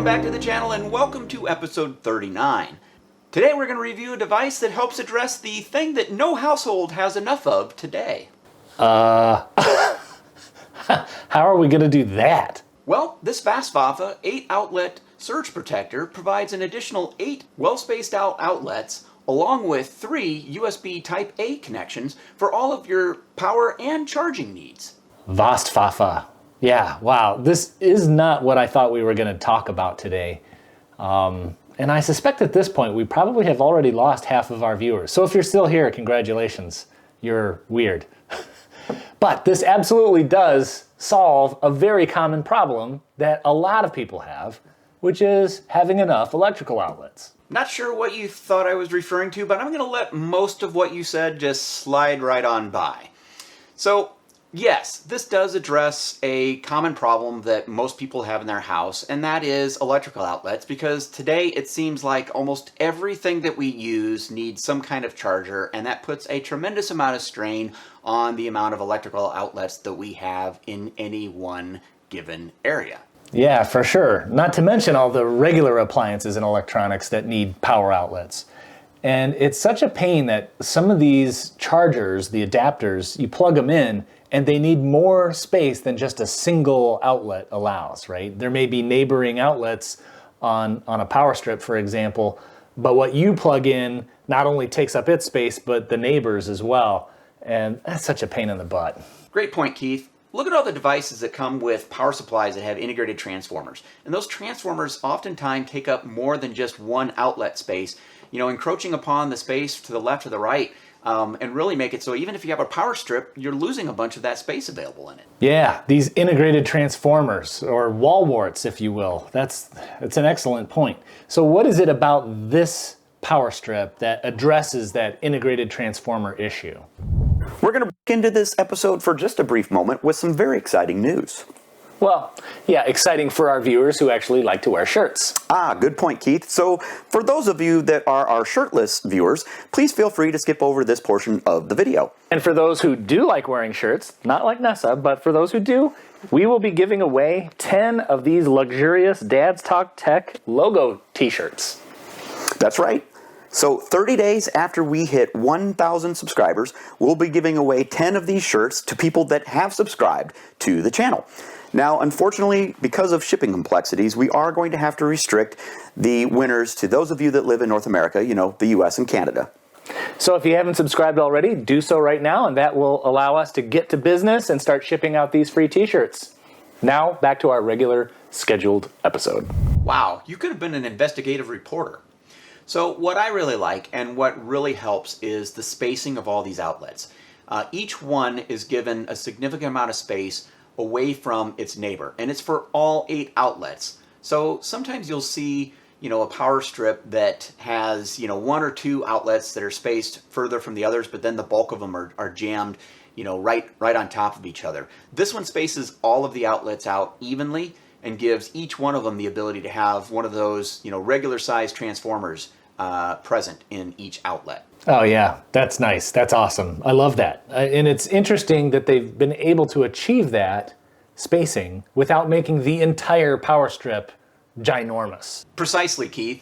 back to the channel and welcome to episode 39. Today we're going to review a device that helps address the thing that no household has enough of today. How are we going to do that? Well, this Vastfafa 8-outlet surge protector provides an additional 8 well-spaced out outlets along with 3 USB Type-A connections for all of your power and charging needs. Vastfafa. Yeah, wow. This is not what I thought we were going to talk about today. And I suspect at this point we probably have already lost half of our viewers. So if you're still here, congratulations. You're weird. But this absolutely does solve a very common problem that a lot of people have, which is having enough electrical outlets. Not sure what you thought I was referring to, but I'm going to let most of what you said just slide right on by. So, yes, this does address a common problem that most people have in their house, and that is electrical outlets, because today it seems like almost everything that we use needs some kind of charger, and that puts a tremendous amount of strain on the amount of electrical outlets that we have in any one given area. Yeah, for sure. Not to mention all the regular appliances and electronics that need power outlets. And it's such a pain that some of these chargers, the adapters, you plug them in and they need more space than just a single outlet allows, right? There may be neighboring outlets on a power strip, for example, but what you plug in not only takes up its space, but the neighbors as well. And that's such a pain in the butt. Great point, Keith. Look at all the devices that come with power supplies that have integrated transformers. And those transformers oftentimes take up more than just one outlet space, encroaching upon the space to the left or the right, and really make it so even if you have a power strip, you're losing a bunch of that space available in it. Yeah, these integrated transformers, or wall warts, if you will. That's an excellent point. So what is it about this power strip that addresses that integrated transformer issue? We're going to break into this episode for just a brief moment with some very exciting news. Well, yeah, exciting for our viewers who actually like to wear shirts. Good point, Keith. So for those of you that are our shirtless viewers, please feel free to skip over this portion of the video. And for those who do like wearing shirts, not like Nessa, but for those who do, we will be giving away 10 of these luxurious Dad's Talk Tech logo t-shirts. That's right. So 30 days after we hit 1,000 subscribers, we'll be giving away 10 of these shirts to people that have subscribed to the channel. Now, unfortunately, because of shipping complexities, we are going to have to restrict the winners to those of you that live in North America, the US and Canada. So if you haven't subscribed already, do so right now, and that will allow us to get to business and start shipping out these free t-shirts. Now, back to our regular scheduled episode. Wow, you could have been an investigative reporter. So what I really like and what really helps is the spacing of all these outlets. Each one is given a significant amount of space away from its neighbor, and it's for all 8 outlets. So sometimes you'll see, a power strip that has, 1 or 2 outlets that are spaced further from the others, but then the bulk of them are jammed, right on top of each other. This one spaces all of the outlets out evenly and gives each one of them the ability to have one of those, regular size transformers present in each outlet. Oh yeah, that's nice. That's awesome. I love that. And it's interesting that they've been able to achieve that spacing without making the entire power strip ginormous. Precisely, Keith.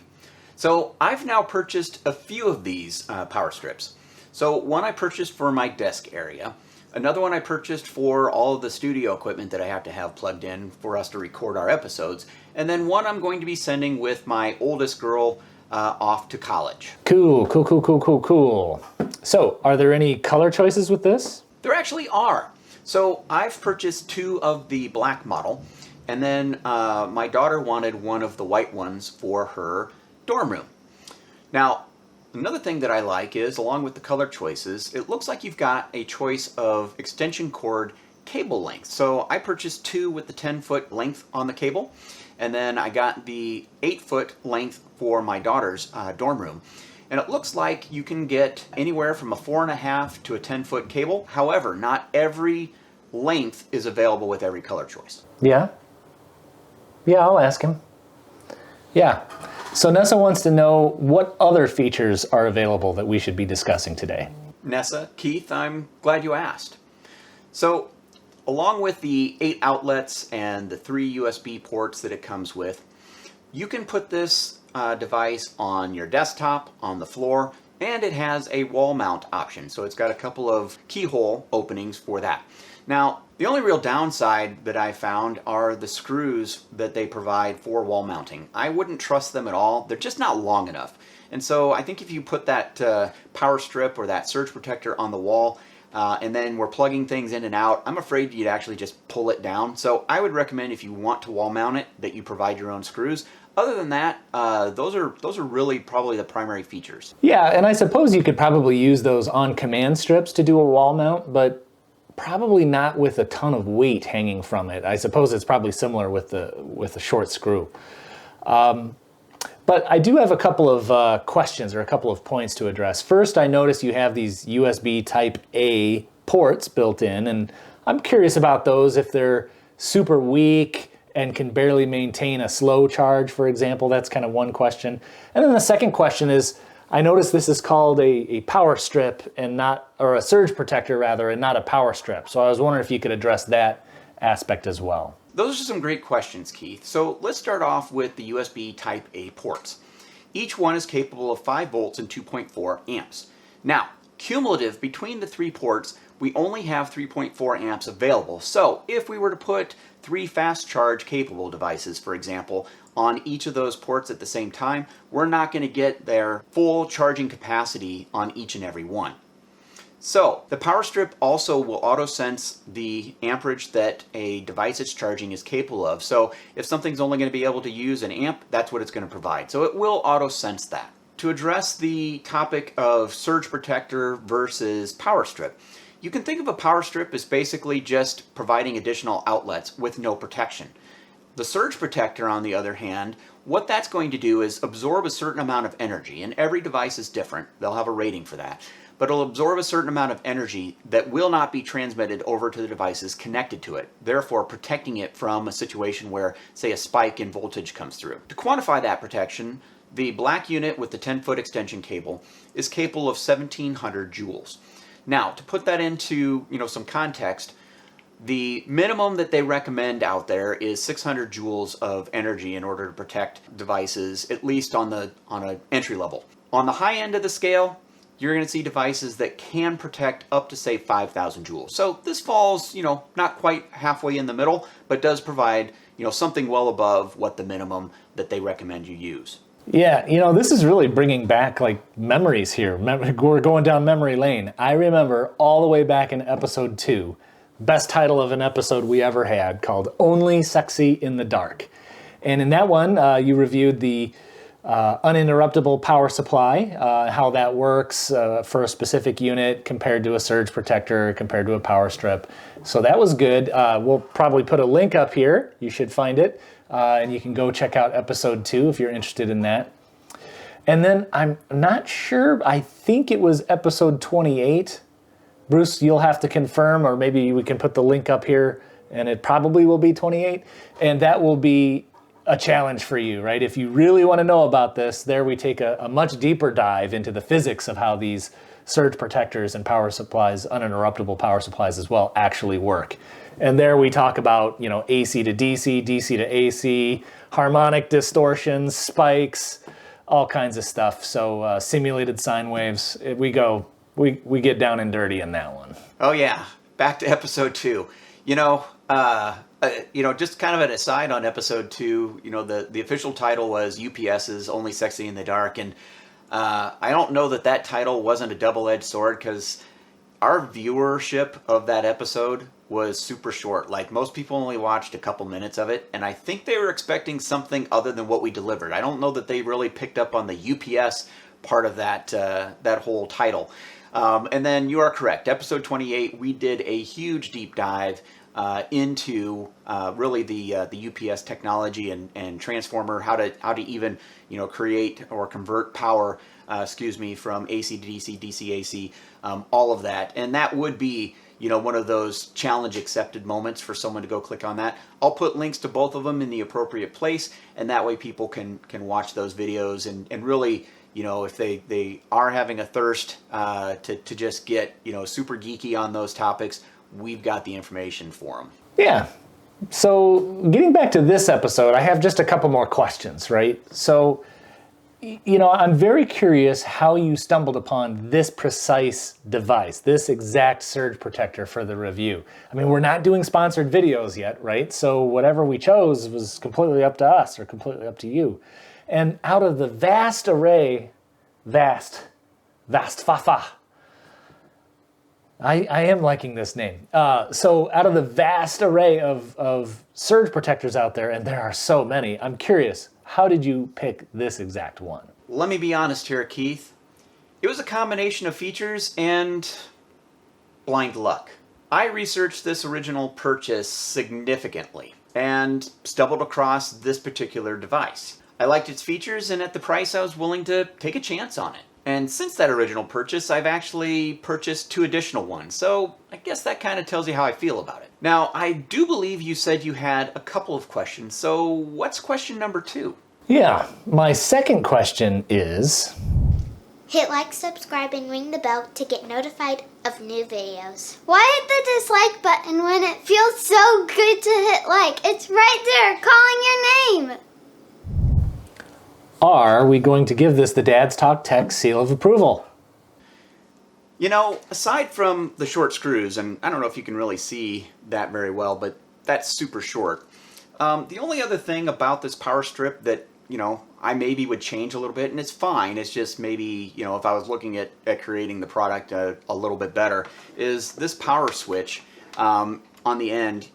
So I've now purchased a few of these power strips. So one I purchased for my desk area. Another one I purchased for all of the studio equipment that I have to have plugged in for us to record our episodes. And then one I'm going to be sending with my oldest girl off to college. Cool. So, are there any color choices with this? There actually are. So, I've purchased 2 of the black model, and then my daughter wanted one of the white ones for her dorm room. Now, another thing that I like is, along with the color choices, it looks like you've got a choice of extension cord cable length. So, I purchased 2 with the 10-foot length on the cable, and then I got the 8-foot length for my daughter's dorm room. And it looks like you can get anywhere from a 4.5 to a 10-foot cable. However, not every length is available with every color choice. Yeah, I'll ask him. Yeah. So Nessa wants to know what other features are available that we should be discussing today. Nessa, Keith, I'm glad you asked. So, along with the 8 outlets and the 3 USB ports that it comes with, You can put this device on your desktop, on the floor, and it has a wall mount option. So it's got a couple of keyhole openings for that. Now, the only real downside that I found are the screws that they provide for wall mounting. I wouldn't trust them at all. They're just not long enough. And so I think if you put that power strip or that surge protector on the wall, and then we're plugging things in and out, I'm afraid you'd actually just pull it down. So I would recommend, if you want to wall mount it, that you provide your own screws. Other than that, those are really probably the primary features. Yeah, and I suppose you could probably use those on command strips to do a wall mount, but probably not with a ton of weight hanging from it. I suppose it's probably similar with the short screw. But I do have a couple of questions or a couple of points to address. First, I noticed you have these USB Type A ports built in, and I'm curious about those, if they're super weak and can barely maintain a slow charge, for example. That's kind of one question. And then the second question is, I noticed this is called a power strip and not, or a surge protector rather, and not a power strip. So I was wondering if you could address that aspect as well. Those are some great questions, Keith. So let's start off with the USB Type A ports. Each one is capable of 5 volts and 2.4 amps. Now, cumulative between the 3 ports, we only have 3.4 amps available. So if we were to put 3 fast charge capable devices, for example, on each of those ports at the same time, we're not going to get their full charging capacity on each and every one. So the power strip also will auto sense the amperage that a device it's charging is capable of. So if something's only going to be able to use an amp, that's what it's going to provide. So it will auto sense that. To address the topic of surge protector versus power strip, you can think of a power strip as basically just providing additional outlets with no protection. The surge protector, on the other hand, what that's going to do is absorb a certain amount of energy, and every device is different. They'll have a rating for that. But it'll absorb a certain amount of energy that will not be transmitted over to the devices connected to it, therefore protecting it from a situation where, say, a spike in voltage comes through. To quantify that protection, the black unit with the 10-foot extension cable is capable of 1,700 joules. Now, to put that into some context, the minimum that they recommend out there is 600 joules of energy in order to protect devices, at least on an entry level. On the high end of the scale, you're going to see devices that can protect up to, say, 5,000 joules. So this falls, not quite halfway in the middle, but does provide, something well above what the minimum that they recommend you use. Yeah, this is really bringing back memories here. We're going down memory lane. I remember all the way back in episode 2, best title of an episode we ever had, called Only Sexy in the Dark. And in that one, you reviewed the uninterruptible power supply, how that works for a specific unit compared to a surge protector, compared to a power strip. So that was good. We'll probably put a link up here. You should find it. And you can go check out episode 2 if you're interested in that. And then I'm not sure, I think it was episode 28. Bruce, you'll have to confirm, or maybe we can put the link up here, and it probably will be 28. And that will be a challenge for you, right? If you really want to know about this, there we take a much deeper dive into the physics of how these surge protectors and power supplies, uninterruptible power supplies as well, actually work. And there we talk about, AC to DC, DC to AC, harmonic distortions, spikes, all kinds of stuff. So simulated sine waves, we get down and dirty in that one. Oh yeah, back to episode 2. Just kind of an aside on episode 2, the official title was UPS's Only Sexy in the Dark, and I don't know that title wasn't a double-edged sword, because our viewership of that episode was super short. Like, most people only watched a couple minutes of it, and I think they were expecting something other than what we delivered. I don't know that they really picked up on the UPS part of that whole title. And then you are correct. Episode 28, we did a huge deep dive into really the UPS technology and transformer, how to even create or convert power, from AC to DC, DC AC, all of that. And that would be one of those challenge accepted moments for someone to go click on that. I'll put links to both of them in the appropriate place, and that way people can watch those videos and really, if they are having a thirst to just get super geeky on those topics, we've got the information for them. Yeah. So getting back to this episode, I have just a couple more questions, right? So, I'm very curious how you stumbled upon this precise device, this exact surge protector for the review. I mean, we're not doing sponsored videos yet, right? So whatever we chose was completely up to us or completely up to you. And out of the vast array, Vastfafa, I am liking this name. So out of the vast array of surge protectors out there, and there are so many, I'm curious, how did you pick this exact one? Let me be honest here, Keith. It was a combination of features and blind luck. I researched this original purchase significantly and stumbled across this particular device. I liked its features, and at the price I was willing to take a chance on it. And since that original purchase, I've actually purchased 2 additional ones, so I guess that kind of tells you how I feel about it. Now, I do believe you said you had a couple of questions, so what's question number 2? Yeah, my second question is... Hit like, subscribe, and ring the bell to get notified of new videos. Why hit the dislike button when it feels so good to hit like? It's right there, calling your name. Are we going to give this the Dad's Talk Tech seal of approval? Aside from the short screws, and I don't know if you can really see that very well, but that's super short. The only other thing about this power strip that, I maybe would change a little bit, and it's fine, it's just maybe, if I was looking at creating the product a little bit better, is this power switch on the end.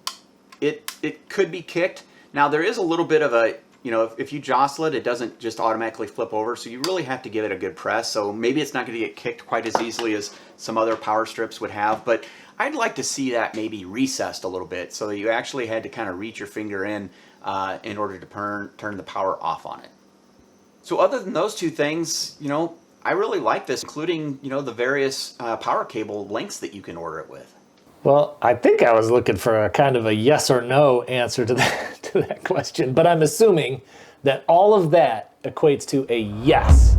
It could be kicked. Now, there is a little bit of a, if you jostle it, it doesn't just automatically flip over, so you really have to give it a good press. So maybe it's not going to get kicked quite as easily as some other power strips would have, but I'd like to see that maybe recessed a little bit so that you actually had to kind of reach your finger in order to turn the power off on it. So other than those 2 things, I really like this, including, the various power cable lengths that you can order it with. Well, I think I was looking for a kind of a yes or no answer to that question, but I'm assuming that all of that equates to a yes.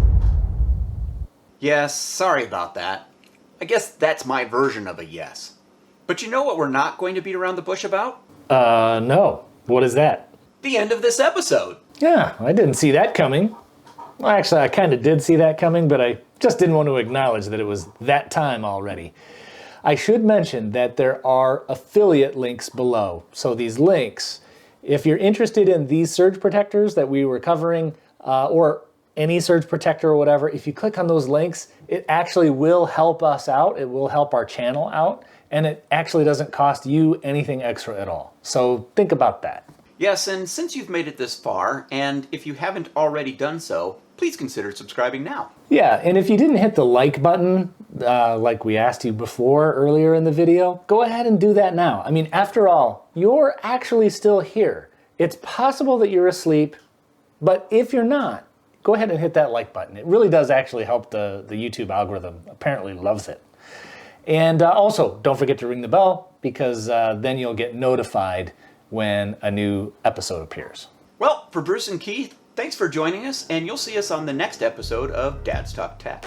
Yes, sorry about that. I guess that's my version of a yes. But you know what we're not going to beat around the bush about? No. What is that? The end of this episode. Yeah, I didn't see that coming. Well, actually, I kind of did see that coming, but I just didn't want to acknowledge that it was that time already. I should mention that there are affiliate links below. So these links, if you're interested in these surge protectors that we were covering, or any surge protector or whatever, if you click on those links, it actually will help us out. It will help our channel out, and it actually doesn't cost you anything extra at all. So think about that. Yes, and since you've made it this far, and if you haven't already done so, please consider subscribing now. Yeah, and if you didn't hit the like button, like we asked you before earlier in the video, go ahead and do that now. I mean, after all, you're actually still here. It's possible that you're asleep, but if you're not, go ahead and hit that like button. It really does actually help the YouTube algorithm. Apparently loves it. And also, don't forget to ring the bell, because then you'll get notified when a new episode appears. Well, for Bruce and Keith, thanks for joining us, and you'll see us on the next episode of Dad's Talk Tech.